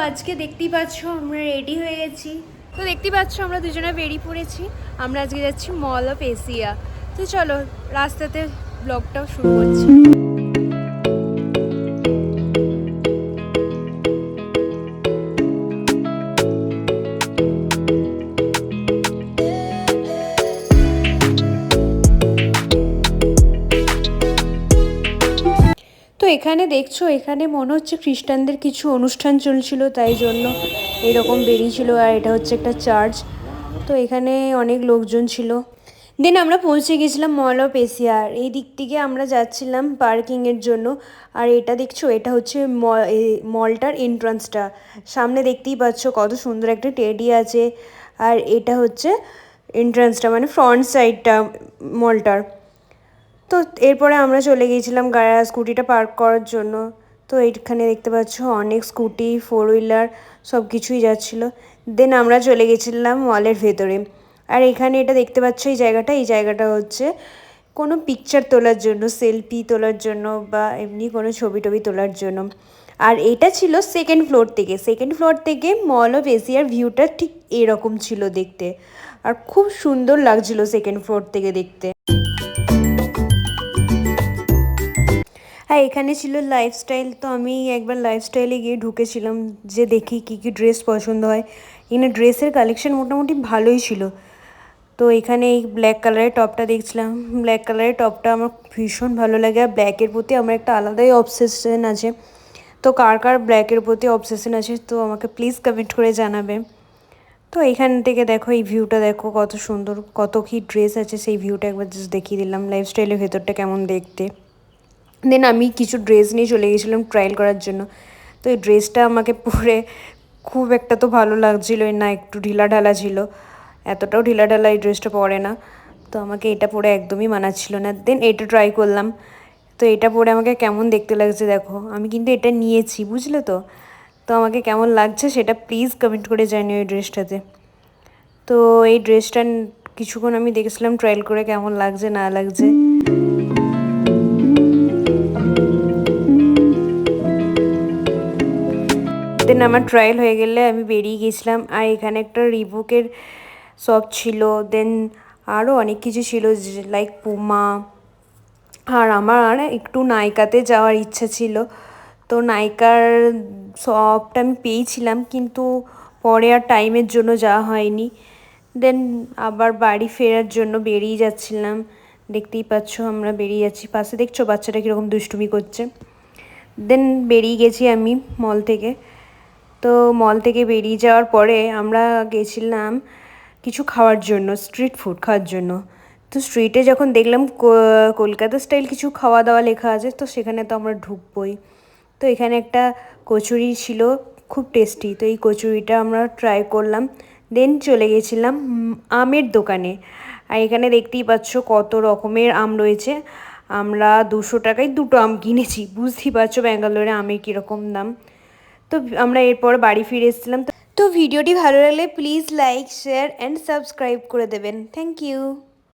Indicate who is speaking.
Speaker 1: আজকে দেখতেই পাচ্ছ আমরা রেডি হয়ে গেছি। তো দেখতেই পাচ্ছ আমরা দুজনে বেরিয়ে পড়েছি। আমরা আজকে যাচ্ছি মল অফ এশিয়া। তো চলো রাস্তাতে ব্লগটাও শুরু করছি। তো এখানে দেখছো, এখানে মনে হচ্ছে খ্রিস্টানদের কিছু অনুষ্ঠান চলছিল, তাই জন্য এরকম বেরিয়েছিল। আর এটা হচ্ছে একটা চার্চ। তো এখানে অনেক লোকজন ছিল। দেন আমরা পৌঁছে গেছিলাম মল অফ এশিয়ার। এই দিক থেকে আমরা যাচ্ছিলাম পার্কিংয়ের জন্য। আর এটা দেখছো, এটা হচ্ছে মলটার এন্ট্রান্সটা। সামনে দেখতেই পাচ্ছ কত সুন্দর একটা টেডি আছে। আর এটা হচ্ছে এন্ট্রান্সটা, মানে ফ্রন্ট সাইডটা মলটার। তো এরপরে আমরা চলে গিয়েছিলাম স্কুটিটা পার্ক করার জন্য। তো এইখানে দেখতে পাচ্ছ অনেক স্কুটি, ফোর হুইলার সব কিছুই যাচ্ছিলো। দেন আমরা চলে গেছিলাম মলের ভেতরে। আর এখানে এটা দেখতে পাচ্ছ এই জায়গাটা হচ্ছে কোনো পিকচার তোলার জন্য, সেলফি তোলার জন্য বা এমনি কোনো ছবি টবি তোলার জন্য। আর এটা ছিল সেকেন্ড ফ্লোর থেকে মল অফ এশিয়ার ভিউটা ঠিক এরকম ছিল দেখতে। আর খুব সুন্দর লাগছিল সেকেন্ড ফ্লোর থেকে দেখতে। হ্যাঁ, এখানে ছিল লাইফস্টাইল। তো আমি একবার লাইফস্টাইলে গিয়ে ঢুকেছিলাম যে দেখি কী কী ড্রেস পছন্দ হয়। এখানে ড্রেসের কালেকশন মোটামুটি ভালোই ছিল। তো এখানে এই ব্ল্যাক কালারের টপটা দেখছিলাম। ব্ল্যাক কালারের টপটা আমার ভীষণ ভালো লাগে। আর ব্ল্যাকের প্রতি আমার একটা আলাদাই অবসেশন আছে। তো কার কার ব্ল্যাকের প্রতি অবসেশন আছে তো আমাকে প্লিজ কমেন্ট করে জানাবে। তো এখান থেকে দেখো, এই ভিউটা দেখো কত সুন্দর, কত কী ড্রেস আছে সেই ভিউটা একবার জাস্ট দেখিয়ে দিলাম। লাইফস্টাইলের ভেতরটা কেমন দেখতে। দেন আমি কিছু ড্রেস নিয়ে চলে গেছিলাম ট্রায়াল করার জন্য। তো এই ড্রেসটা আমাকে পরে খুব একটা তো ভালো লাগছিলো না, একটু ঢিলাঢালা ছিল। এতটাও ঢিলাঢালা এই ড্রেসটা পরে না। তো আমাকে এটা পরে একদমই মানাচ্ছিল না। দেন এটা ট্রাই করলাম। তো এটা পরে আমাকে কেমন দেখতে লাগছে দেখো। আমি কিন্তু এটা নিয়েছি, বুঝলে তো। তো আমাকে কেমন লাগছে সেটা প্লিজ কমেন্ট করে জানিও এই ড্রেসটাতে। তো এই ড্রেসটা কিছুক্ষণ আমি দেখেছিলাম ট্রায়াল করে কেমন লাগছে না লাগছে। দেন আমার ট্রায়াল হয়ে গেলে আমি বেরিয়ে গেছিলাম। আর এখানে একটা রিবুকের শপ ছিল। দেন আরও অনেক কিছু ছিল লাইক পুমা। আর আমার একটু নাইকাতে যাওয়ার ইচ্ছা ছিল। তো নাইকার শপটা আমি পেয়েছিলাম, কিন্তু পরে আর টাইমের জন্য যাওয়া হয়নি। দেন আবার বাড়ি ফেরার জন্য বেরিয়ে যাচ্ছিলাম। দেখতেই পাচ্ছ আমরা বেরিয়ে যাচ্ছি। পাশে দেখছো বাচ্চাটা কীরকম দুষ্টুমি করছে। দেন বেরিয়ে গেছি আমি মল থেকে। তো মল থেকে বেরিয়ে যাওয়ার পরে আমরা গেছিলাম কিছু খাওয়ার জন্য, স্ট্রিট ফুড খাওয়ার জন্য। তো স্ট্রিটে যখন দেখলাম কলকাতা স্টাইল কিছু খাওয়া দাওয়া লেখা আছে, তো সেখানে তো আমরা ঢুকবোই। তো এখানে একটা কচুরি ছিল, খুব টেস্টি। তো এই কচুরিটা আমরা ট্রাই করলাম। দেন চলে গেছিলাম আমের দোকানে। আর এখানে দেখতেই পাচ্ছ কত রকমের আম রয়েছে। আমরা 200 টাকায় দুটো আম কিনেছি। বুঝতেই পারছো ব্যাঙ্গালোরে আমের কীরকম দাম। তো আমরা এরপর বাড়ি ফিরে এসেছিলাম। তো ভিডিওটি ভালো লাগলে please like, share and subscribe করে দেবেন। Thank you.